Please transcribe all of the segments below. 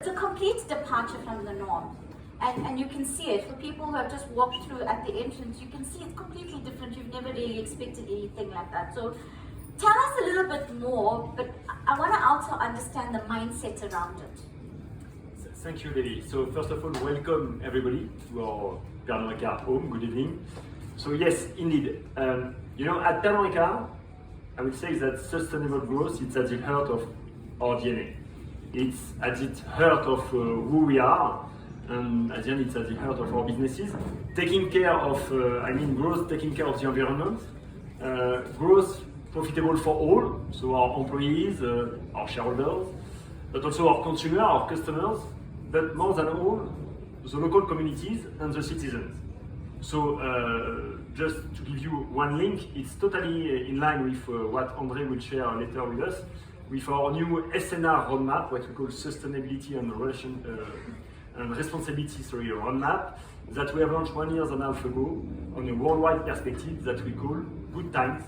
It's a complete departure from the norm. And you can see it. For people who have just walked through at the entrance, you can see it's completely different. You've never really expected anything like that. So tell us a little bit more, but I want to also understand the mindset around it. Thank you, Lily. So first of all, welcome everybody to our Pernod Ricard home. Good evening. So yes, indeed. At Pernod Ricard, I would say that sustainable growth is at the heart of our DNA. It's at the heart of who we are, and at the end it's at the heart of our businesses. Taking care of, growth, taking care of the environment, growth profitable for all, so our employees, our shareholders, but also our consumers, our customers, but more than all, the local communities and the citizens. So just to give you one link, it's totally in line with what André will share later with us, with our new SNR roadmap, what we call Sustainability and Responsibility roadmap, that we have launched 1.5 years ago on a worldwide perspective that we call Good Times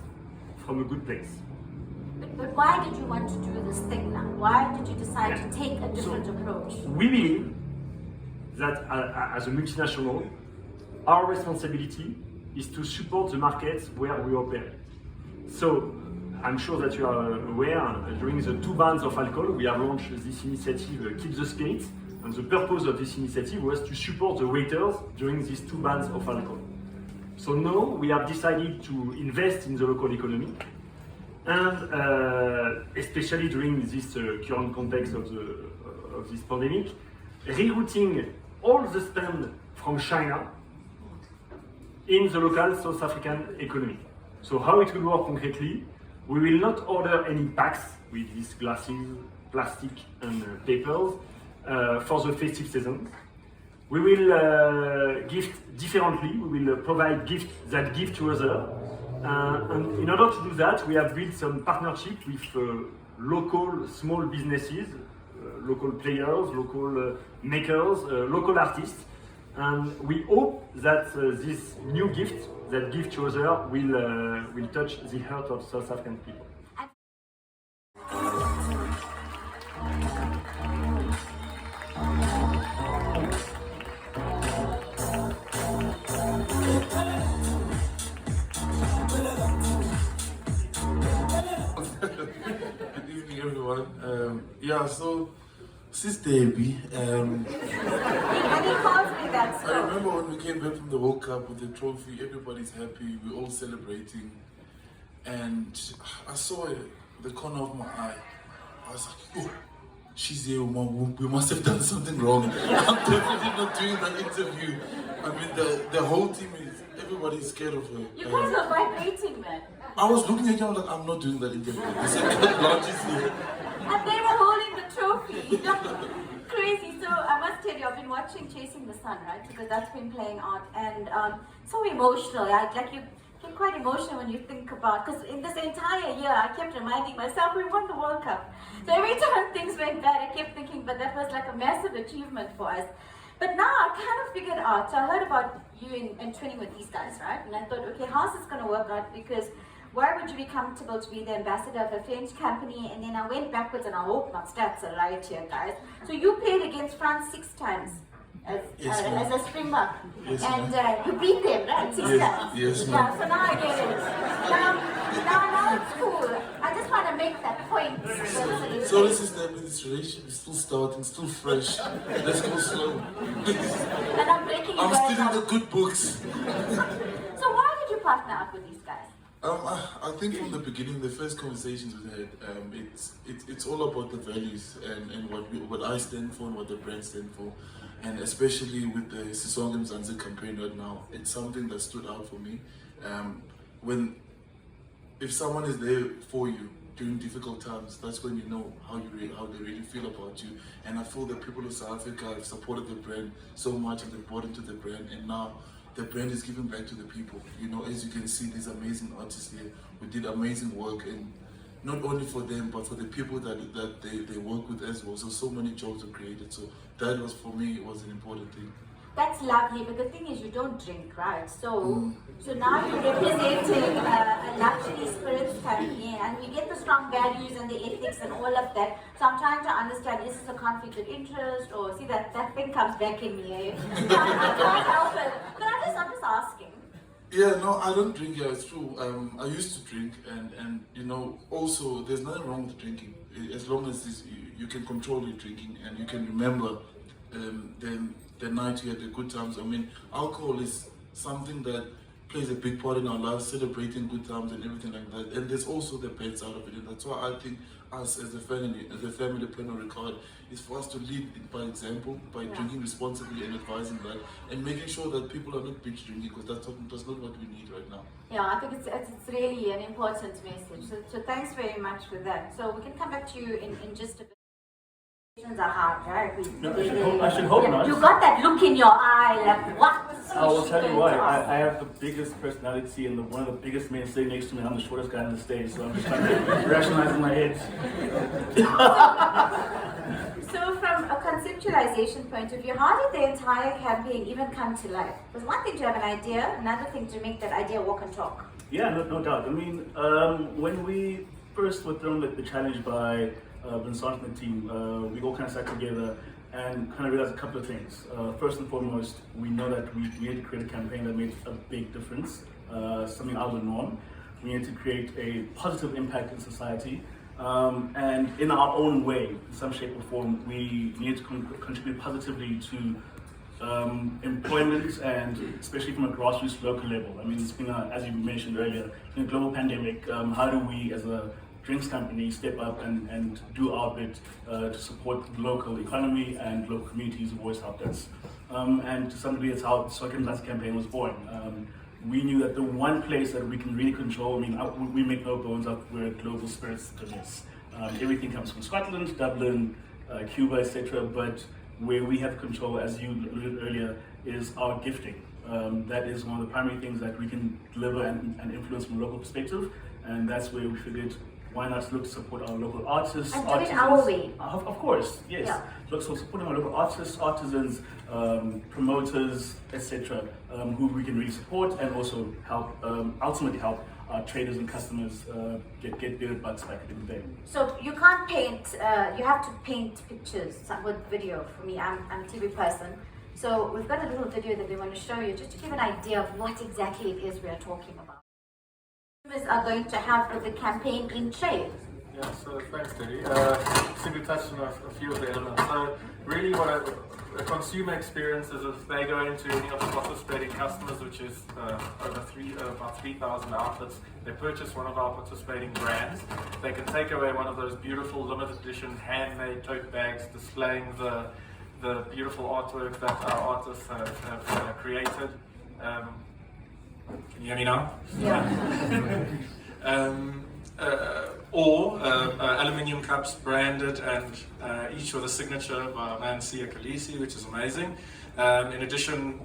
from a Good Place. But why did you want to do this thing now? Why did you decide to take a different approach? We believe that as a multinational, our responsibility is to support the markets where we operate. So I'm sure that you are aware, during the 2 bans of alcohol, we have launched this initiative, Keep the Spirit, and the purpose of this initiative was to support the waiters during these 2 bans of alcohol. So now we have decided to invest in the local economy, and especially during this current context of this pandemic, rerouting all the spend from China in the local South African economy. So how it will work concretely? We will not order any packs with these glasses, plastic and papers for the festive season. We will gift differently. We will provide gifts that give to others. And in order to do that, we have built some partnership with local small businesses, local players, local makers, local artists. And we hope that this new gift that give to others will touch the heart of South African people. Good evening, everyone. So since Debbie, And he calls me that I still. remember when we came back from the World Cup with the trophy, everybody's happy, we're all celebrating. And I saw it, the corner of my eye. I was like, oh, she's here, we must have done something wrong. I'm definitely not doing that interview. I mean, the whole team everybody's scared of her. You guys are vibrating, man. I was looking at you, I was like, I'm not doing that interview. They said, Blanche is here. And they were holding the trophy. Crazy. So I must tell you, I've been watching Chasing the Sun, right? Because that's been playing out, and so emotional. Like you get quite emotional when you think about. Because in this entire year, I kept reminding myself we won the World Cup. So every time things went bad, I kept thinking, but that was like a massive achievement for us. But now I kind of figured out. So I heard about you in training with these guys, right? And I thought, okay, how's this going to work out? Because why would you be comfortable to be the ambassador of a French company? And then I went backwards, and I hope my stats are right here, guys. So you played against France 6 times as a Springbok. Yes, and you beat them, right? 6 times. Yes, Yeah, so now I get it. Now it's cool. I just want to make that point. So this is this relationship is still starting, still fresh. Let's go slow. And I'm breaking you I'm guys still in up. the good books. So why did you partner up with these guys? I think from the beginning, the first conversations we had, it's all about the values and what I stand for and what the brand stands for, and especially with the Sisonke Mzansi campaign right now, it's something that stood out for me. If someone is there for you during difficult times, that's when you know how they really feel about you. And I feel that people of South Africa have supported the brand so much, and they've bought into the brand, and now the brand is giving back to the people. You know, as you can see, these amazing artists here who did amazing work, and not only for them, but for the people that they work with as well. So many jobs are created. So that was, for me, it was an important thing. That's lovely, but the thing is, you don't drink, right? So now you're representing a luxury spirits company, and we get the strong values and the ethics and all of that. So I'm trying to understand: is this a conflict of interest, or see that thing comes back in me? Eh? I can't help it. But I'm just asking. Yeah, no, I don't drink. Yeah, it's true. I used to drink, and also there's nothing wrong with drinking as long as you can control your drinking and you can remember the night you had the good times. I mean, alcohol is something that plays a big part in our lives, celebrating good times and everything like that. And there's also the bad side of it, and that's why I think us as a family Pernod Ricard, is for us to lead by example, by drinking responsibly and advising that, and making sure that people are not binge drinking, because that's not what we need right now. Yeah, I think it's really an important message. So thanks very much for that. So we can come back to you in just a bit. Are hard, right? I should hope not. You got that look in your eye, like what? I will tell you why. I have the biggest personality and one of the biggest men sitting next to me. I'm the shortest guy on the stage, so I'm just trying to rationalize in my head. So from a conceptualization point of view, how did the entire campaign even come to life? It was one thing to have an idea, another thing to make that idea walk and talk. Yeah, no doubt. I mean, when we first were thrown the challenge by Vincent and the team, we all kind of sat together and kind of realized a couple of things. First and foremost, we know that we need to create a campaign that makes a big difference, something out of the norm. We need to create a positive impact in society, and in our own way, in some shape or form, we need to contribute positively to employment, and especially from a grassroots local level. I mean, it's been, as you mentioned earlier, in a global pandemic. How do we, as a drinks company, step up and do our bit to support the local economy and local communities who always helped us. And to some degree, that's how the Socket Plus campaign was born. We knew that the one place that we can really control, I mean, we make no bones up, we're a global spirits business. Everything comes from Scotland, Dublin, Cuba, etc. But where we have control, as you alluded earlier, is our gifting. That is one of the primary things that we can deliver and influence from a local perspective. And that's where we figured, why not look to support our local artists? And do it our way. Of course, yes. Yeah. So supporting our local artists, artisans, promoters, etc., who we can really support, and also help, ultimately help our traders and customers get their bucks back at the end of the day. So you can't paint, you have to paint pictures with video. For me, I'm a TV person. So we've got a little video that we want to show you, just to give an idea of what exactly it is we are talking about. Are going to have the campaign in trade. Yeah, so thanks, Teddy. Simply touched on a few of the elements. So really what a consumer experience is if they go into any of the participating customers, which is about 3,000 outlets, they purchase one of our participating brands. They can take away one of those beautiful limited edition handmade tote bags displaying the beautiful artwork that our artists have created. Can you hear me now? Yeah. Or aluminium cups branded and each with a signature by Kolisi, which is amazing. In addition,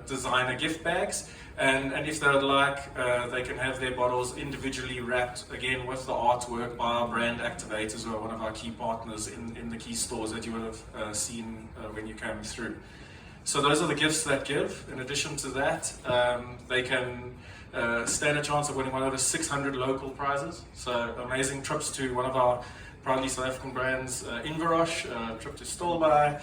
designer gift bags, and if they would like, they can have their bottles individually wrapped, again with the artwork by our brand activators, who are one of our key partners in the key stores that you would have seen when you came through. So those are the gifts that give. In addition to that, they can stand a chance of winning one over 600 local prizes. So amazing trips to one of our proudly South African brands, Inverosh, trip to Stolby,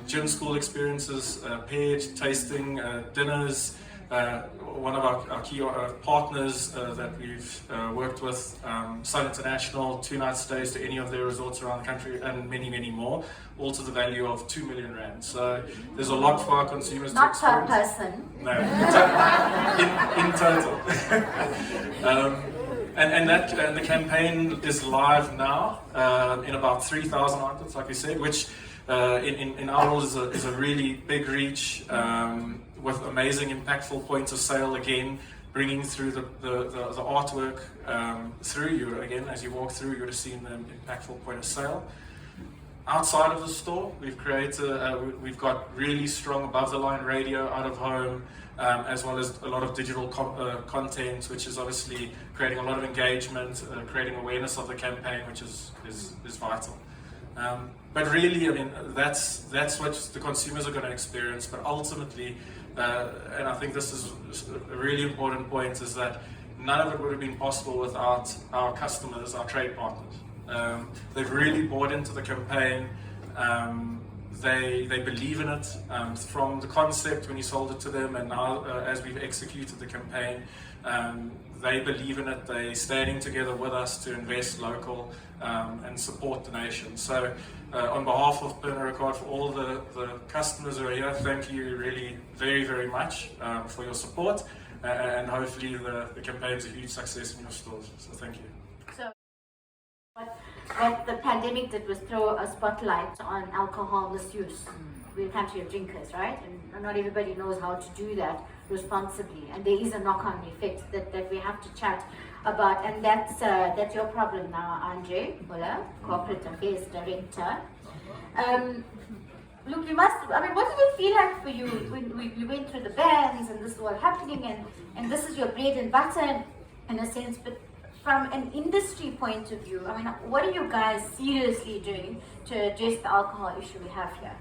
gym school experiences, paired tasting, dinners, one of our key partners that we've worked with, Sun International, 2-night stays to any of their resorts around the country, and many, many more, all to the value of 2 million rand. So there's a lot for our consumers Not to experience. per person. No, in total. And the campaign is live now in about 3,000 outlets, like we said, which in our world is a really big reach, with amazing impactful points of sale, again bringing through the artwork through you. Again, as you walk through, you would have seen the impactful point of sale. Outside of the store, we've got really strong above-the-line radio, out-of-home, as well as a lot of digital content, which is obviously creating a lot of engagement, creating awareness of the campaign, which is vital. But really, I mean, that's what the consumers are going to experience. But ultimately, and I think this is a really important point, is that none of it would have been possible without our customers, our trade partners. They've really bought into the campaign. They believe in it from the concept when you sold it to them, and now as we've executed the campaign, they believe in it. They're standing together with us to invest local and support the nation. So on behalf of Pernod Ricard, for all the customers who are here, thank you really very, very much for your support, and hopefully the campaign's a huge success in your stores. So thank you. So what the pandemic did was throw a spotlight on alcohol misuse. We're a country of drinkers, right? And not everybody knows how to do that responsibly. And there is a knock-on effect that we have to chat about. And that's your problem now, Andre Muller, Corporate Affairs Director. Look, you must, I mean, what did it feel like for you when you went through the bans and this was happening, and this is your bread and butter in a sense, but from an industry point of view, I mean, what are you guys seriously doing to address the alcohol issue we have here?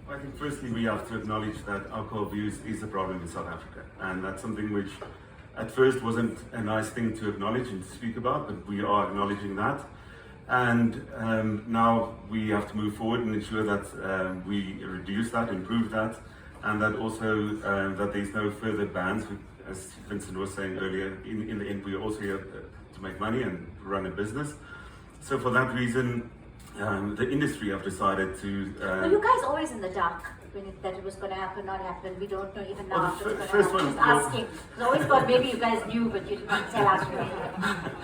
I think firstly we have to acknowledge that alcohol abuse is a problem in South Africa, and that's something which at first wasn't a nice thing to acknowledge and to speak about, but we are acknowledging that. And now we have to move forward and ensure that we reduce that, improve that, and that also that there's no further bans. As Vincent was saying earlier, in the end we are also here to make money and run a business. So for that reason, the industry have decided to... Well, you guys always in the dark that it was going to happen, not happen. We don't know even now if it's first going to one, happen. Just asking. It's always thought maybe you guys knew, but you didn't tell us really.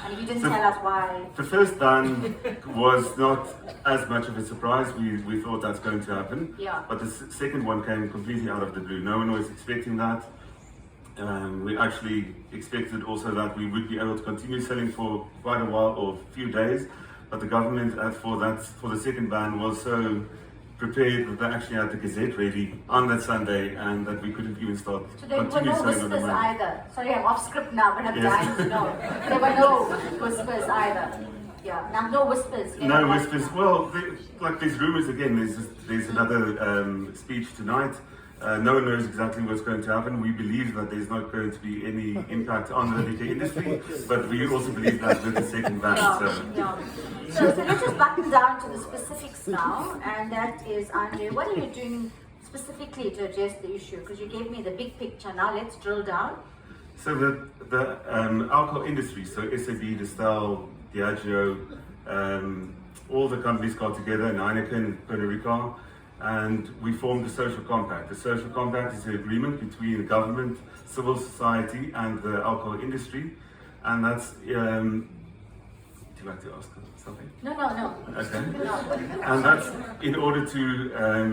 And you didn't tell us why. The first ban was not as much of a surprise. We thought that's going to happen. Yeah. But the second one came completely out of the blue. No one was expecting that. We actually expected also that we would be able to continue selling for quite a while or a few days. But the government, for the second ban, was so prepared that they actually had the Gazette ready on that Sunday, and that we couldn't even start. So there were continue no selling on the whispers Monday. either. Sorry, I'm off script now, but I'm Yes. dying to know. There were no whispers either. Yeah, now no whispers. No whispers. Well, like there's rumours again. There's another speech tonight. No one knows exactly what's going to happen. We believe that there's not going to be any impact on the liquor industry, but we also believe that with the second ban. So let's just button down to the specifics now, and that is, Andre, what are you doing specifically to address the issue? Because you gave me the big picture. Now let's drill down. So the alcohol industry, so SAB, Distel, Diageo, all the companies got together, and Heineken, Pernod Ricard, and we formed a social compact. The social compact is an agreement between the government, civil society, and the alcohol industry, and that's. Do you like to ask something? No. Okay. No. And that's in order to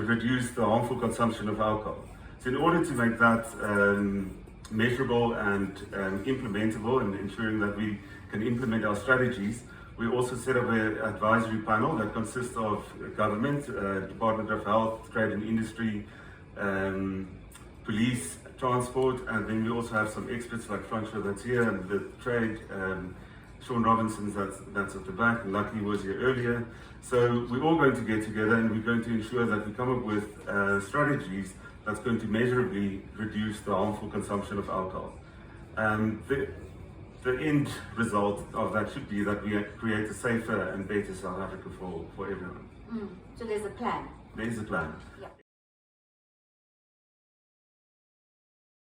reduce the harmful consumption of alcohol. So in order to make that measurable and implementable, and ensuring that we can implement our strategies, we also set up an advisory panel that consists of government, Department of Health, Trade and Industry, police, transport, and then we also have some experts like Francois that's here, and the trade, Sean Robinson that's at the back, and Lucky was here earlier. So we're all going to get together, and we're going to ensure that we come up with strategies that's going to measurably reduce the harmful consumption of alcohol. The end result of that should be that we create a safer and better South Africa for everyone. So there's a plan. There is a plan. Yeah.